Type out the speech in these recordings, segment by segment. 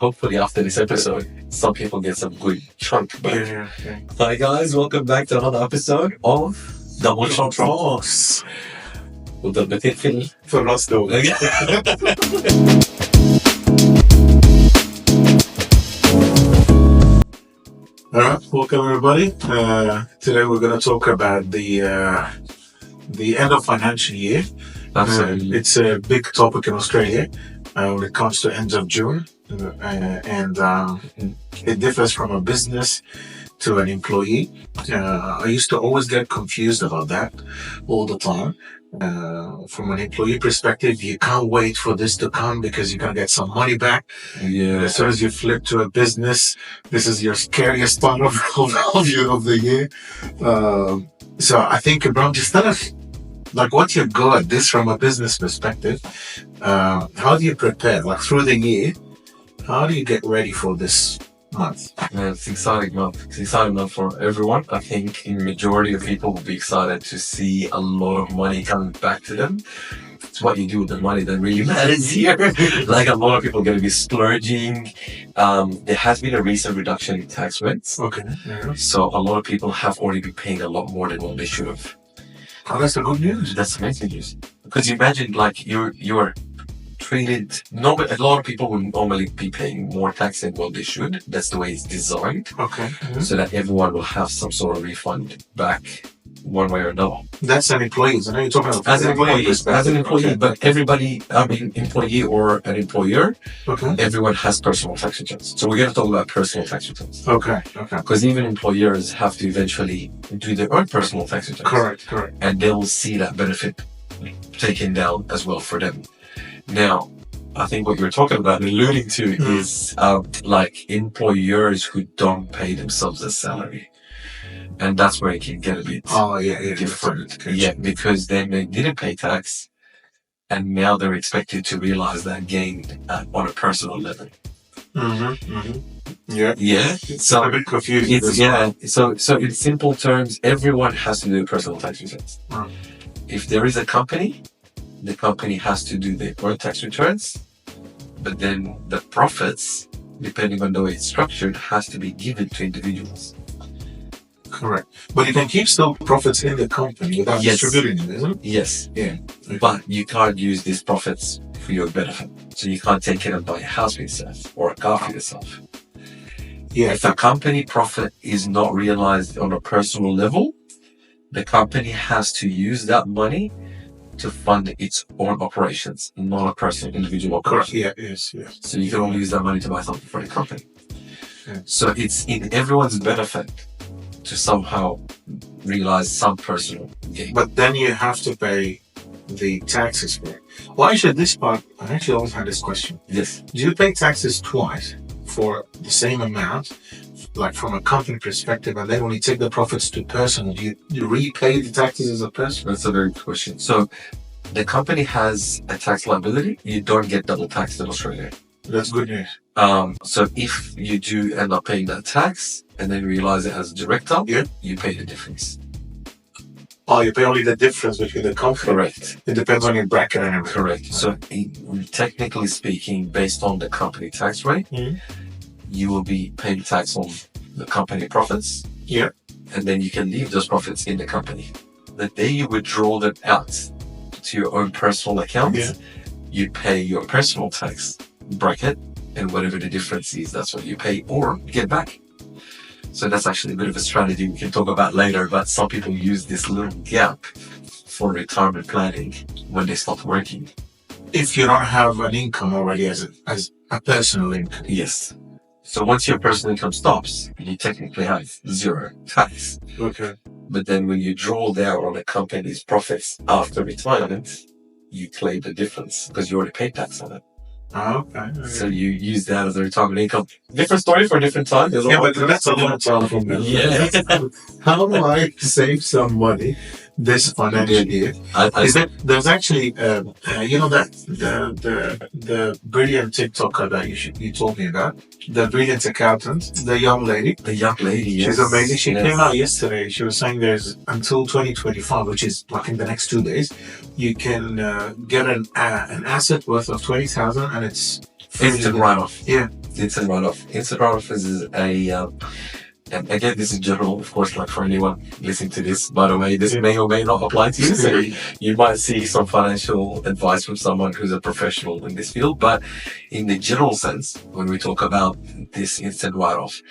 hopefully after this episode, some people get some good chunk back. Yeah. Hi guys, welcome back to another episode of Double Shot Talks. وضربتين في الراس دول. All right, welcome everybody. Today we're going to talk about the end of financial year. Absolutely. It's a big topic in Australia when it comes to end of June, and it differs from a business to an employee. I used to always get confused about that all the time. From an employee perspective, you can't wait for this to come because you're going to get some money back. Yeah. As soon as you flip to a business, this is your scariest part of the year. So I think, bro, just tell us, like, what's your goal at this from a business perspective? How do you prepare, like, through the year? How do you get ready for this month? It's exciting month. It's exciting month for everyone. I think in majority of people will be excited to see a lot of money coming back to them. It's what you do with the money that really matters here. Like a lot of people are going to be splurging. There has been a recent reduction in tax rates. Okay. Yeah. So a lot of people have already been paying a lot more than what they should have. Oh, that's the good news. That's amazing news. Because you imagine, like, you're treated. A lot of people would normally be paying more tax than what they should. That's the way it's designed. Okay. Mm-hmm. So that everyone will have some sort of refund back one way or another. That's an employee. I know you're talking about As an employee, okay. But everybody, I mean, employee or an employer, Okay. everyone has personal tax returns. So we're going to talk about personal tax returns. Okay. Because even employers have to eventually do their own personal tax returns. Correct. And they will see that benefit taken down as well for them. Now, I think what you're talking about and alluding to is like employers who don't pay themselves a salary. And that's where it can get a bit different. Yeah, because then they didn't pay tax and now they're expected to realize that gain on a personal level. Yeah. So a bit confusing. So in simple terms, everyone has to do personal tax returns. If there is a company, the company has to do their own tax returns, but then the profits, depending on the way it's structured, has to be given to individuals. Correct. But you can keep still profits in the company without distributing them, isn't it? Yes. Yeah. Okay. But you can't use these profits for your benefit. So you can't take it and buy a house for yourself or a car for yourself. Yeah. If a company profit is not realized on a personal level, the company has to use that money to fund its own operations, not a personal individual operation. Yeah. Yes. So you can only use that money to buy something for the company. Yeah. So it's in everyone's benefit to somehow realize some personal gain. But then you have to pay the taxes for it. Well, actually, this part, I actually always had this question. Yes. Do you pay taxes twice for the same amount, like from a company perspective, and then when you take the profits to personal, do you repay the taxes as a person? That's a very good question. So the company has a tax liability. You don't get double taxed in Australia. That's good news. So if you do end up paying that tax and then realize it as a director, you pay the difference. Oh, you pay only the difference between the company? Correct. It depends on your bracket and everything. Correct. So technically speaking, based on the company tax rate, you will be paying tax on the company profits. Yeah. And then you can leave those profits in the company. The day you withdraw them out to your own personal account, you pay your personal tax bracket, and whatever the difference is, that's what you pay or get back. So that's actually a bit of a strategy we can talk about later, but some people use this little gap for retirement planning when they stop working. If you don't have an income already as a personal income. Yes. So once your personal income stops, you technically have zero tax. Okay. But then when you draw down on a company's profits after retirement, you claim the difference because you already paid tax on it. Oh, okay. So you use that as a retirement income. Different story for a different time. Yeah, but that's a long time from now. Yeah. How do I save some money this financial year? There's actually, you know, that the brilliant TikToker that you told me about, the brilliant accountant, the young lady. The young lady, yes. She's amazing. She came out yesterday. She was saying there's until 2025, which is like in the next 2 days, you can get an asset worth of 20,000 and it's instant write-off. Yeah, instant write-off. Instant write-off is and again, this is general, of course, like for anyone listening to this. By the way, this may or may not apply to you. So you might see some financial advice from someone who's a professional in this field. But in the general sense, when we talk about this instant write-off,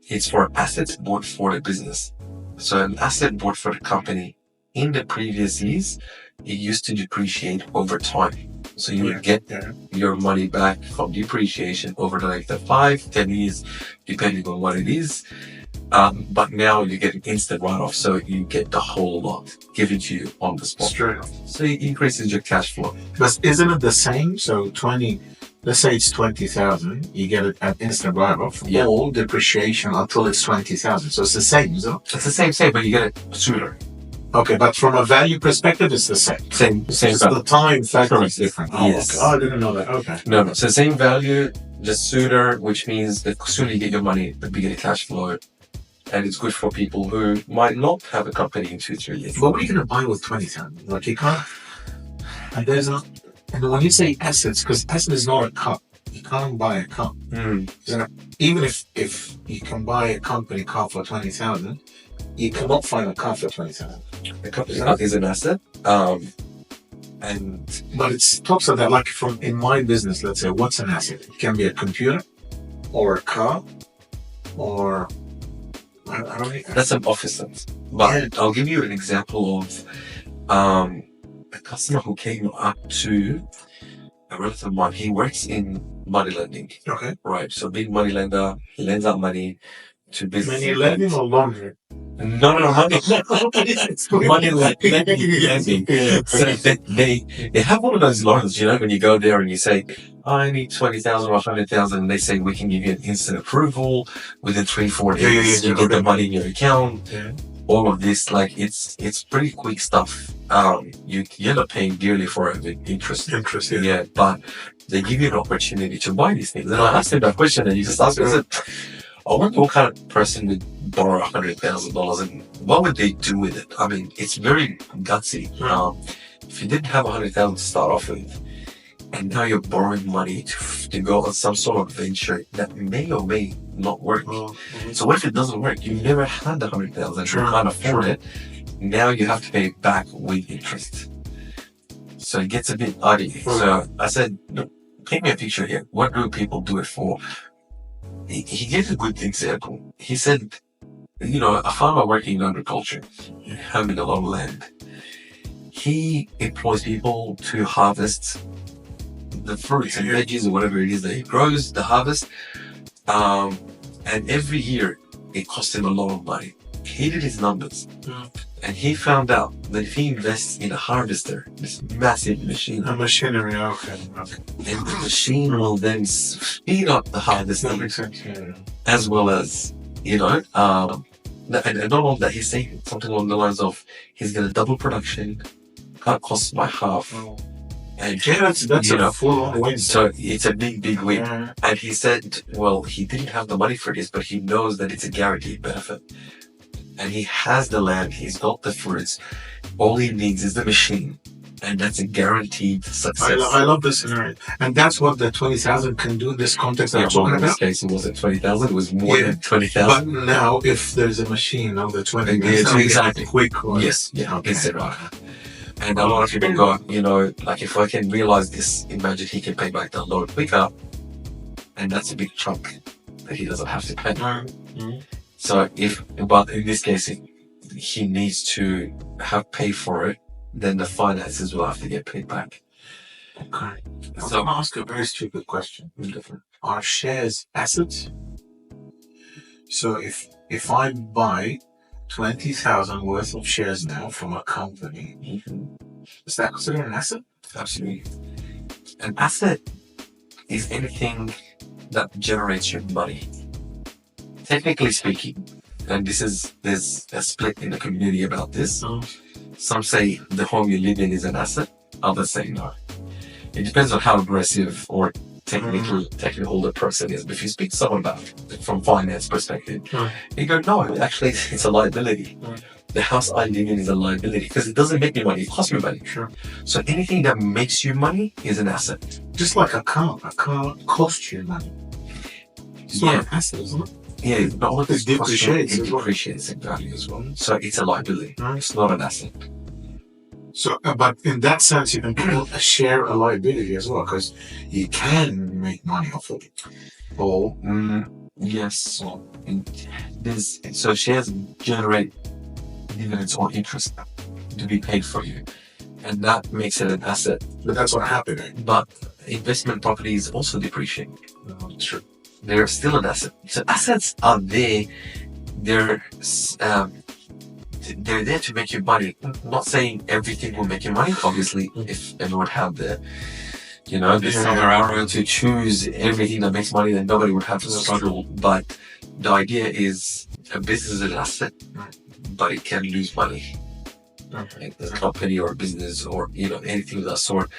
it's for assets bought for the business. So an asset bought for the company in the previous years, it used to depreciate over time. So you would get your money back from depreciation over like the 5-10 years, depending on what it is. But now you get an instant write-off, so you get the whole lot given to you on the spot. Straight off. So it increases your cash flow. But isn't it the same? So 20, let's say it's 20,000, you get it at instant write-off, all depreciation until it's 20,000. So it's the same, isn't it? It's the same, but you get it sooner. Okay, but from a value perspective, it's the same. Same. The time factor is different. Oh, yes. Okay. Oh, I didn't know that. Okay. No. So same value, just sooner, which means the sooner you get your money, the bigger the cash flow. And it's good for people who might not have a company in 2-3 years. But what are you going to buy with 20,000? Like you can't. And there's not. And when you say assets, because asset is not a cup. You can't buy a cup. Even if you can buy a company car for 20,000, you cannot find a car for 20,000. The company is an asset. But it talks of that, like in my business, let's say, what's an asset? It can be a computer or a car or I don't know. That's an office sense. But I'll give you an example of a customer who came up to a relative of mine. He works in money lending. Okay. Right. So big money lender, he lends out money to business. Money lending or laundry? No, money lending. So they have one of those loans, when you go there and you say, I need 20,000 or 100,000, and they say we can give you an instant approval within 3-4 days. You get the money in your account. Yeah. All of this, like it's pretty quick stuff. You end up paying dearly for it with interest. Yeah, but they give you an opportunity to buy these things. And I asked him that question, and he just asked me, I said, I wonder what kind of person would borrow $100,000 and what would they do with it? I mean, it's very gutsy. If you didn't have 100,000 to start off with, and now you're borrowing money to go on some sort of venture that may or may not work. So what if it doesn't work? You never had the 100,000, you can't afford it. Now you have to pay it back with interest. So it gets a bit odd. So I said, look, paint me a picture here. What do people do it for? He gave a good example. He said, a farmer working in agriculture, having a lot of land, he employs people to harvest the fruits and veggies or whatever it is that he grows, the harvest. And every year it costs him a lot of money. He did his numbers. And he found out that if he invests in a harvester, this massive machine. A machinery, okay. And the machine will then speed up the harvesting. That makes sense, yeah. As well as, and not only that, he's saying something along the lines of he's going to double production, cut costs by half. And that's a full-on win. So it's a big win. Yeah. And he said, well, he didn't have the money for this, but he knows that it's a guaranteed benefit. And he has the land, he's got the fruits. All he needs is the machine. And that's a guaranteed success. I love this scenario. And that's what the 20,000 can do in this context that I'm talking about. In this case, it wasn't 20,000, it was more than 20,000. But now, if there's a machine on the 20, exactly quick. Or, yes, right. And a lot of people go, like if I can realize this, imagine he can pay back the loan quicker. And that's a big chunk that he doesn't have to pay. So but in this case, he needs to have paid for it, then the finances will have to get paid back. Okay. So I'm going to ask a very stupid question. Are shares assets? So if I buy 20,000 worth of shares now from a company, is that considered an asset? Absolutely. An asset is anything that generates you money. Technically speaking, and there's a split in the community about this. Some say the home you live in is an asset, others say no. It depends on how aggressive or technical the person is. But if you speak to someone about it from finance perspective, you go, no, actually it's a liability. The house I live in is a liability because it doesn't make me money, it costs me money. So anything that makes you money is an asset. Just like a car costs you money. It's not an asset, isn't it? Yeah, not only It depreciates it as well. depreciates in value as well. So it's a liability. It's not an asset. So, but in that sense, you can call a share a liability as well, because you can make money off of it. Or yes. So shares generate dividends or interest to be paid for you, and that makes it an asset. but that's what happened. But investment properties also depreciate. True. They're still an asset. So assets are there. They're there to make you money. Not saying everything will make you money. Obviously, if everyone had the summer arrow to choose everything that makes money, then nobody would have to struggle. But the idea is a business is an asset, but it can lose money. Like a company or a business or anything of that sort.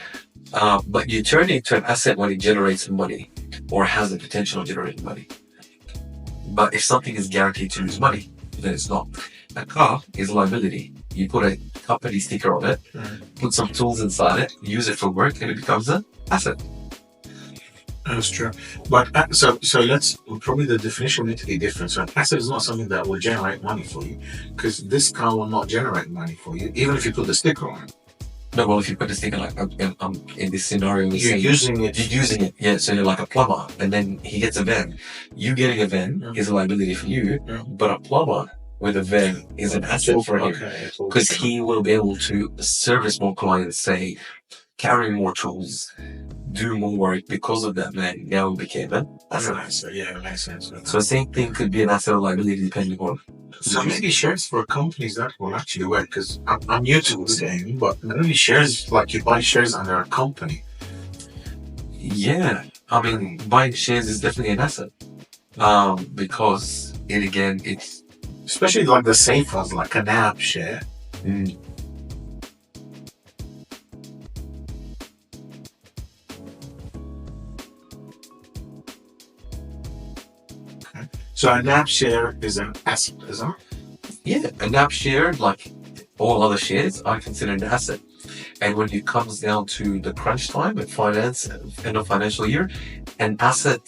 But you turn it into an asset when it generates money or has the potential of generating money. But if something is guaranteed to lose money, then it's not. A car is a liability. You put a company sticker on it, put some tools inside it, use it for work, and it becomes an asset. That's true. But so let's probably the definition needs to be different. So an asset is not something that will generate money for you, because this car will not generate money for you, even if you put the sticker on it. No, well, if you put the sticker like in this scenario, You're using it. You're using it, yeah. So you're like a plumber, and then he gets a van. You getting a van is a liability for you, but a plumber with a van is an asset for him, because he will be able to service more clients, say, carry more tools, do more work because of that van. Now it became an asset. Yeah, it makes sense. So the same thing could be an asset or liability depending on. So maybe shares for companies that will actually work, because I'm new to this game, but maybe shares, like you buy shares under a company. Yeah, I mean, buying shares is definitely an asset, because it's especially like the safe ones, like an app share. Okay. So an app share is an asset, isn't it? Yeah, an app share, like all other shares, are considered an asset. And when it comes down to the crunch time at end of financial year, an asset,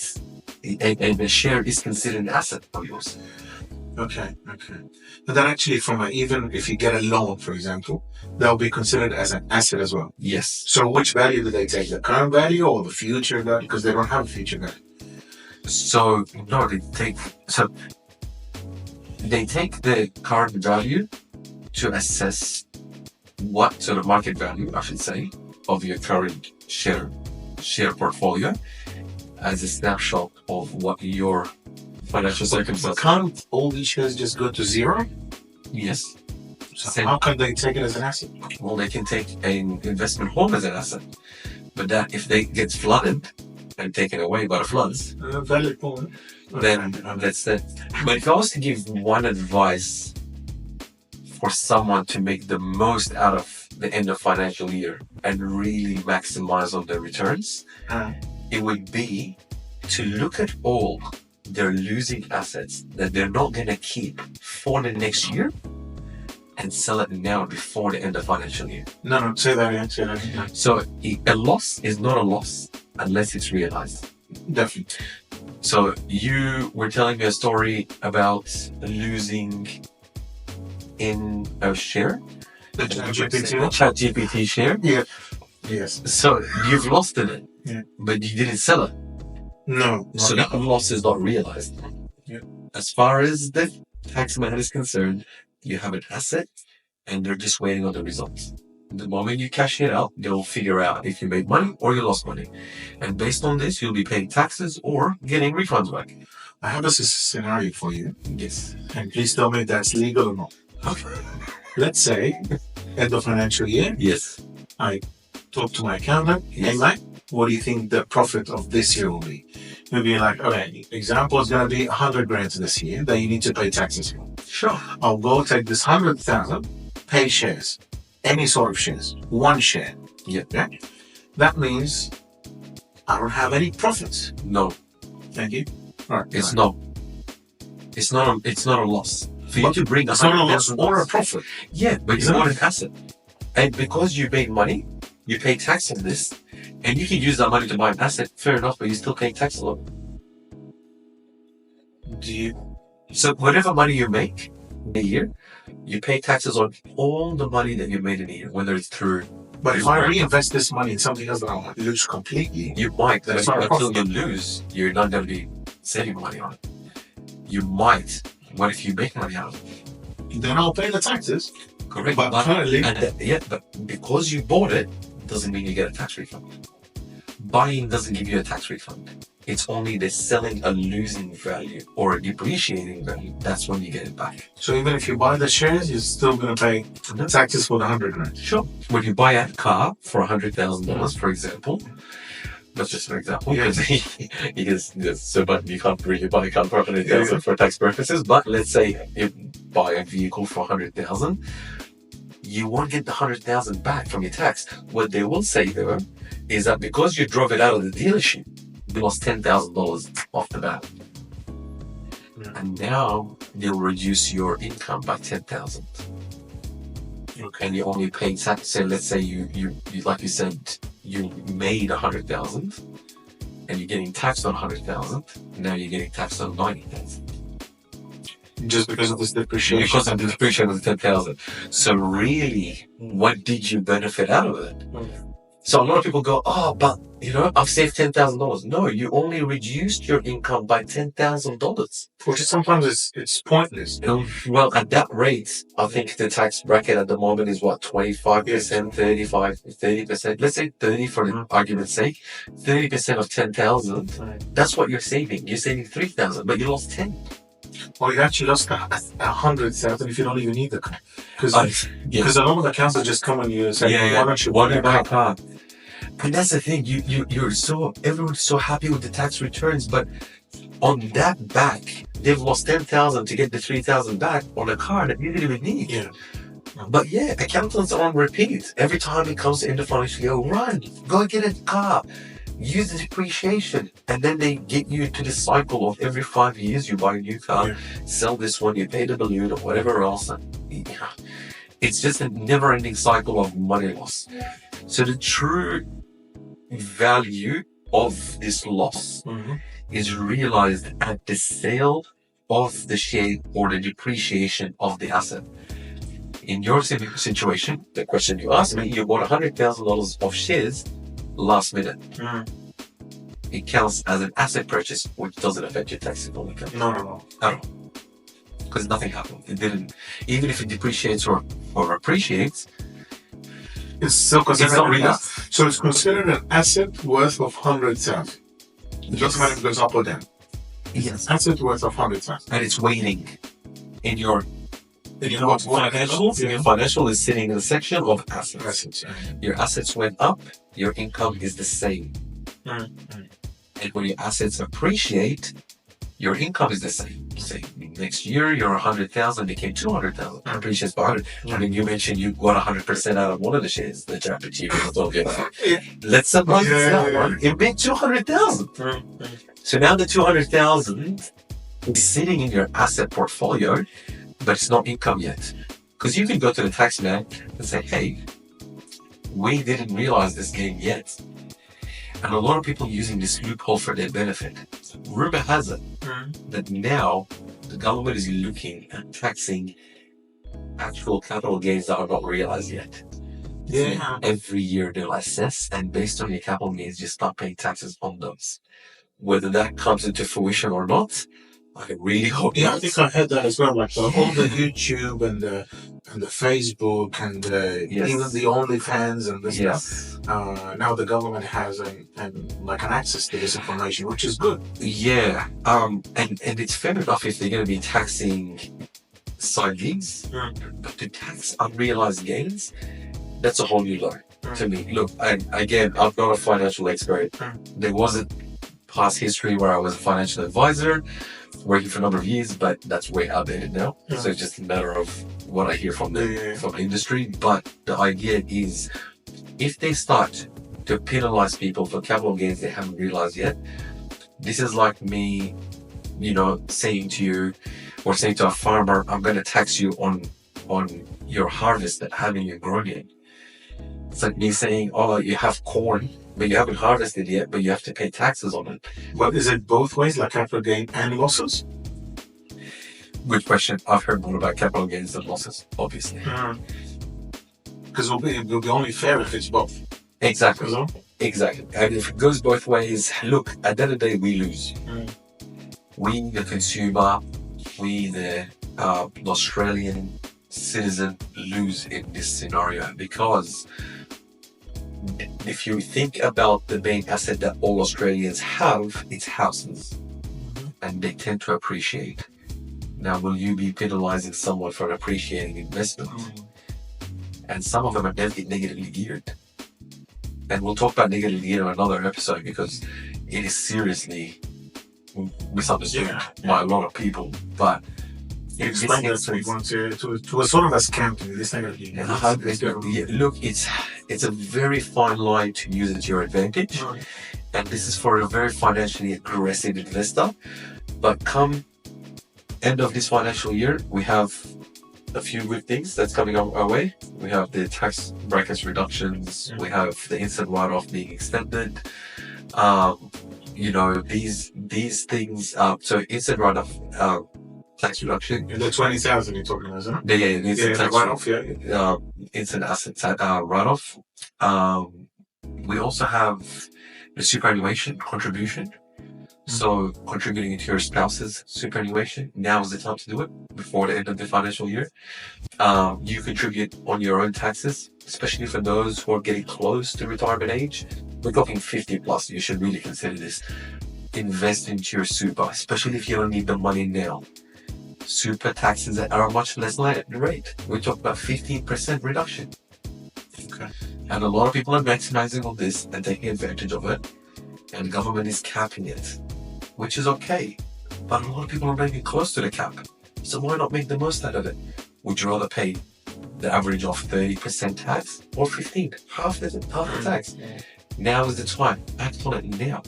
a share is considered an asset of yours. Okay. But then actually even if you get a loan, for example, that will be considered as an asset as well. Yes. So which value do they take? The current value or the future value? Because they don't have a future value. So no, they take the current value to assess what sort of market value, I should say, of your current share portfolio as a snapshot of what your financial circumstances. Can't all these shares just go to zero? Yes. So how can they take it as an asset? Well, they can take an investment home as an asset, but that if they get flooded and taken away by the floods, Valid point. then that's it. But if I was to give one advice for someone to make the most out of the end of financial year and really maximize on their returns, it would be to look at all their losing assets that they're not going to keep for the next year and sell it now before the end of financial year. No, say that again. So a loss is not a loss unless it's realized. Definitely. So you were telling me a story about losing in a share? The ChatGPT share? Yeah. Yes. So you've lost in it, Yeah. but you didn't sell it. No. So that loss is not realized. Yeah. As far as the tax man is concerned, you have an asset and they're just waiting on the results. The moment you cash it out, they'll figure out if you made money or you lost money. And based on this, you'll be paying taxes or getting refunds back. I have a scenario for you. Yes. And please tell me if that's legal or not. Okay. Let's say, end of financial year, Yes. I talk to my accountant. Yes. Hey, Mike, what do you think the profit of this year will be? Maybe like, okay, example is going to be 100 grand this year that you need to pay taxes for. Sure. I'll go take this 100,000, pay shares, any sort of shares, one share. Yeah. Okay? That means I don't have any profits. No, Thank you. All right. it's not. It's not a loss. For you to bring It's not a 100 loss or a profit. Yeah, but it's not an asset. And because you made money, you pay tax on this, and you can use that money to buy an asset, fair enough, but you still pay tax on it. So whatever money you make in a year, you pay taxes on all the money that you made in a year, whether it's through. But if I reinvest this money in something else that I want to lose completely, you might, that's but not a until profit. you lose, you're not going to be saving money on it. You might. What if you make money out of it? Then I'll pay the taxes. Correct. But currently, but because you bought it, doesn't mean you get a tax refund. Buying doesn't give you a tax refund. It's only the selling a losing value or a depreciating value. That's when you get it back. so even if you buy the shares, you're still going to pay taxes for the 100 grand. Sure. When you buy a car for $100,000, for example, that's just an example. Yeah. But you can't really buy a car for $100,000 for tax purposes. But let's say you buy a vehicle for $100,000, you won't get the $100,000 back from your tax. What they will say though is that because you drove it out of the dealership, you lost $10,000 off the bat, and now they'll reduce your income by $10,000. Okay. And you only pay tax. So let's say you like you said, you made $100,000, and you're getting taxed on $100,000. Now you're getting taxed on $90,000 Just because of this depreciation. because of the depreciation of the $10,000. So really, what did you benefit out of it? So a lot of people go, oh, but I've saved $10,000. No, you only reduced your income by $10,000. Which is sometimes it's pointless. Well, at that rate, I think the tax bracket at the moment is what, 25%, 30%. Let's say 30 for the argument's sake. 30% of 10,000. That's what you're saving. You're saving 3,000, but you lost 10. Or you actually lost 100,000 if you don't even need the car. Because Yes. a lot of accounts are just coming you and saying, why don't you Why buy do a you buy a car? car? And that's the thing. Everyone's so happy with the tax returns, but on that back, they've lost 10,000 to get the 3,000 back on a car that you didn't even need. Yeah. But yeah, accountants are on repeat. Every time it comes to end of financial year, run, go get a car, use the depreciation, and then they get you into the cycle of every 5 years you buy a new car, sell this one, you pay the balloon or whatever else. It's just a never-ending cycle of money loss. So the true value of this loss is realized at the sale of the share or the depreciation of the asset. In your situation, the question you asked me, you bought $100,000 of shares last minute. It counts as an asset purchase, which doesn't affect your taxable income. No. At all. Because nothing happened. It didn't. Even if it depreciates or appreciates, It's still considered it's not real. So it's considered an asset worth of 100,000. It doesn't matter if it goes up or down. Yes. Asset worth of 100,000. And it's waiting in your What financials. Yeah. Your financial is sitting in the section of assets. Assets. Your assets went up, your income is the same. And when your assets appreciate, your income is the same. Say next year your 100,000 became 200,000. Appreciates by 100. I mean, you mentioned you got 100% out of one of the shares, the Japanese Yeah. Let's suppose that Yeah. one. It made 200,000. So now the 200,000 is sitting in your asset portfolio, but it's not income yet. Because you can go to the tax man and say, hey, we didn't realize this gain yet. And a lot of people using this loophole for their benefit. Rumor has it that now the government is looking at taxing actual capital gains that are not realized yet. Yeah. So every year they'll assess, and based on your capital gains, you start paying taxes on those. Whether that comes into fruition or not, I really hope Yeah, I not. think I heard that as well. Like all the YouTube and the Facebook and Yes. even the OnlyFans and this Yes. stuff. Now the government has an access to this information, which is good. Yeah. And it's fair enough if they're going to be taxing side gigs, but to tax unrealized gains, that's a whole new law to me. Look, again, I'm not a financial expert. There was a past history where I was a financial advisor, working for a number of years, but that's way outdated now. So it's just a matter of what I hear from the industry. But the idea is, if they start to penalize people for capital gains they haven't realized yet, this is like me, saying to you, or saying to a farmer, I'm going to tax you on your harvest that haven't even grown yet. It's like me saying, oh, you have corn, but you haven't harvested yet, but you have to pay taxes on it. But is it both ways, like capital gain and losses? Good question. I've heard more about capital gains and losses, obviously. Because it'll be only fair if it's both. Exactly. So? Exactly. And if it goes both ways, look, at the end of the day, we lose. We, the consumer, we, the Australian citizen, lose in this scenario, because if you think about the main asset that all Australians have, it's houses, and they tend to appreciate. Now, will you be penalizing someone for an appreciating investment? And some of them are negatively geared. And we'll talk about negatively geared in another episode, because it is seriously misunderstood by a lot of people. But explain that to everyone to a sort of a scam to this negatively. Look, it's a very fine line to use it to your advantage. And this is for a very financially aggressive investor. But come end of this financial year, we have a few good things that's coming our way. We have the tax brackets reductions. We have the instant write-off being extended. These things. So instant write-off, tax reduction. The 20,000 you're talking about, isn't it? Yeah, instant tax write-off. Instant asset write-off. We also have the superannuation contribution. So contributing into your spouse's superannuation, now is the time to do it before the end of the financial year. You contribute on your own taxes, especially for those who are getting close to retirement age. We're talking 50 plus. You should really consider this. Invest into your super, especially if you don't need the money now. Super taxes are a much less rate. We talk about 15% reduction. Okay. And a lot of people are maximizing on this and taking advantage of it. And the government is capping it, which is okay. But a lot of people are making close to the cap. So why not make the most out of it? Would you rather pay the average of 30% tax or 15%? Half the tax. Now is the time. Act on it now.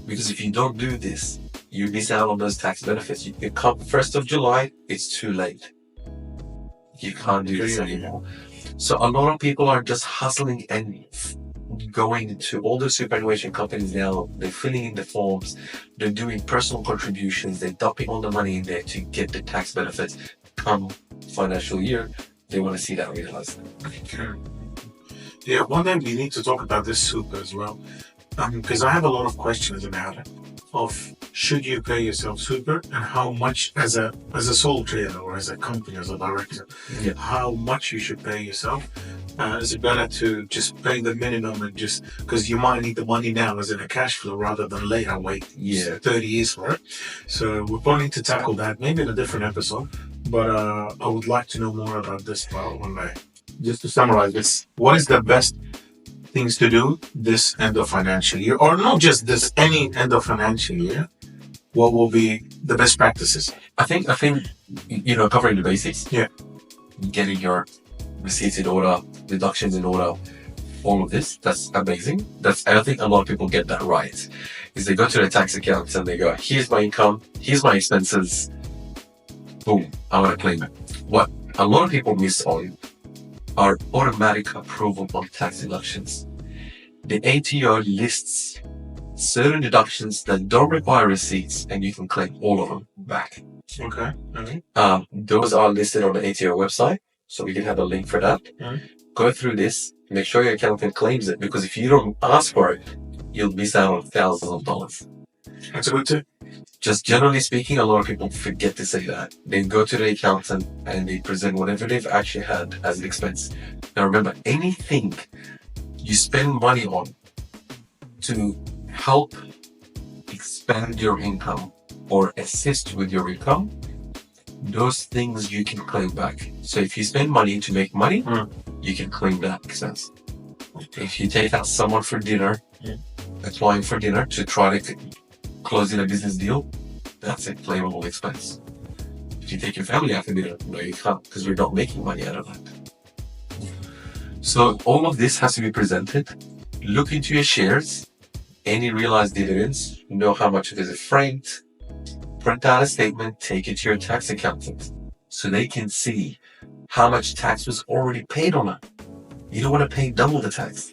Because if you don't do this, you miss out on those tax benefits. You come 1st of July, it's too late. You can't do this anymore. So a lot of people are just hustling and going to all the superannuation companies now. They're filling in the forms, they're doing personal contributions, they're dumping all the money in there to get the tax benefits. Come financial year, they want to see that realized. Yeah, one day we need to talk about this super as well, because I have a lot of questions about it. Of should you pay yourself super, and how much as a sole trader or as a company, as a director, how much you should pay yourself. Is it better to just pay the minimum and just because you might need the money now as in a cash flow rather than later wait 30 years for it? So we're planning to tackle that maybe in a different episode, but I would like to know more about this part one day. Just to summarize this, what is the best things to do this end of financial year, or not just this, any end of financial year? What will be the best practices? I think covering the basics. Getting your receipts in order, deductions in order, all of this, that's amazing. I think a lot of people get that right. Is they go to their tax accounts and they go, here's my income, here's my expenses, boom, I want to claim it. What a lot of people miss on are automatic approval of tax deductions. The ATO lists certain deductions that don't require receipts, and you can claim all of them back. Okay. Those are listed on the ATO website, so we can have a link for that. Go through this, make sure your accountant claims it, because if you don't ask for it, you'll miss out on thousands of dollars. That's a good tip. Just generally speaking, a lot of people forget to say that. They go to the accountant and they present whatever they've actually had as an expense. Now remember, anything you spend money on to help expand your income or assist with your income, those things you can claim back. So if you spend money to make money, you can claim that expense. If you take out someone for dinner, applying for dinner to try to close in a business deal, that's a claimable expense. If you take your family out for dinner, no, you can't, because we're not making money out of that. So all of this has to be presented. Look into your shares, any realized dividends, know how much it is franked, print out a statement, take it to your tax accountant so they can see how much tax was already paid on it. You don't want to pay double the tax.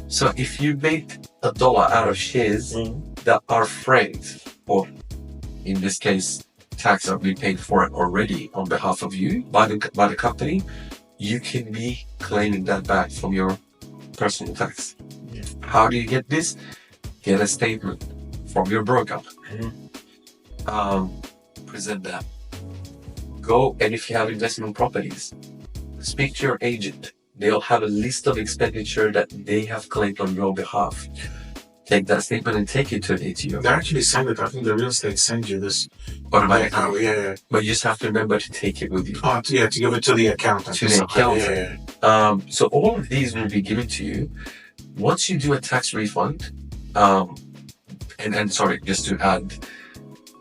So if you make $1 out of shares that are franked, or in this case, tax that we paid for it already on behalf of you by the company, you can be claiming that back from your personal tax. Yeah. How do you get this? Get a statement from your broker. Present that. Go, and if you have investment properties, speak to your agent. They'll have a list of expenditure that they have claimed on your behalf. Take that statement and take it to an ATO. They actually send it. I think the real estate sends you this Automatically. Yeah. But you just have to remember to take it with you. Oh, yeah, to give it to the accountant. To the accountant. Yeah. So all of these will be given to you once you do a tax refund. And sorry, just to add,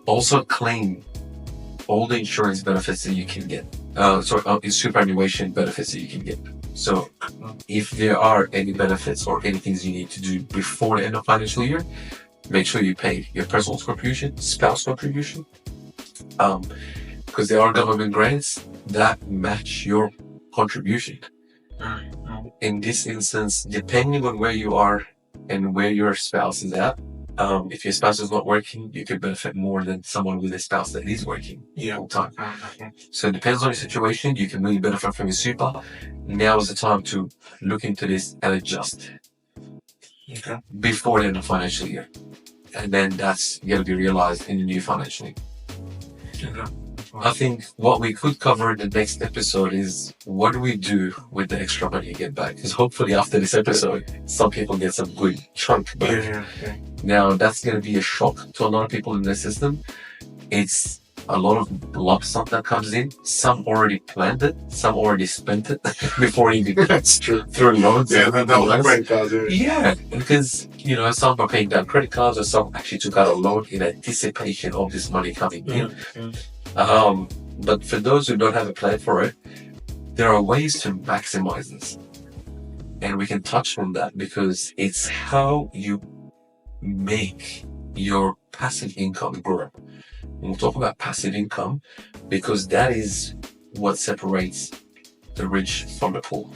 also claim all the insurance benefits that you can get. Superannuation benefits that you can get. So if there are any benefits or any things you need to do before the end of financial year, make sure you pay your personal contribution, spouse contribution, because there are government grants that match your contribution. In this instance, depending on where you are and where your spouse is at, if your spouse is not working, you could benefit more than someone with a spouse that is working full time. So it depends on your situation. You can really benefit from your super. Now is the time to look into this and adjust before the end of financial year. And then that's going to be realized in the new financial year. I think what we could cover in the next episode is what do we do with the extra money you get back? Because hopefully after this episode, some people get some good chunk back. Now that's going to be a shock to a lot of people in the system. It's a lot of lump sum that comes in. Some already planned it. Some already spent it before even That's true. through loans. Yeah, that was credit cards. Yeah, because some are paying down credit cards, or some actually took out a loan in anticipation of this money coming in. But for those who don't have a plan for it, there are ways to maximize this, and we can touch on that because it's how you make your passive income grow. We'll talk about passive income because that is what separates the rich from the poor.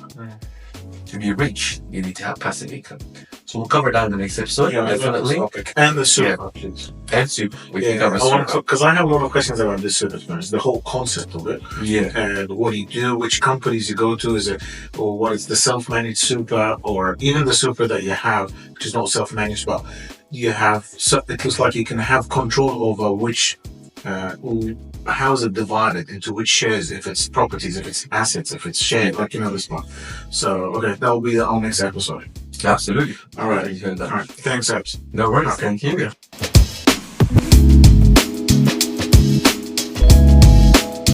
To be rich, you need to have passive income. So we'll cover that in the next episode, definitely. And the super, please. And super. We can cover super. Because I have a lot of questions about this super, the whole concept of it. Yeah. And what do you do? Which companies you go to? Is it, or what is the self-managed super, or even the super that you have, which is not self-managed, but you have, so it looks like you can have control over which, how is it divided into which shares, if it's properties, if it's assets, if it's shared, this one. So, okay, that will be our next episode. Absolutely. All right. Thanks, Abs. No worries. Thank you. Okay.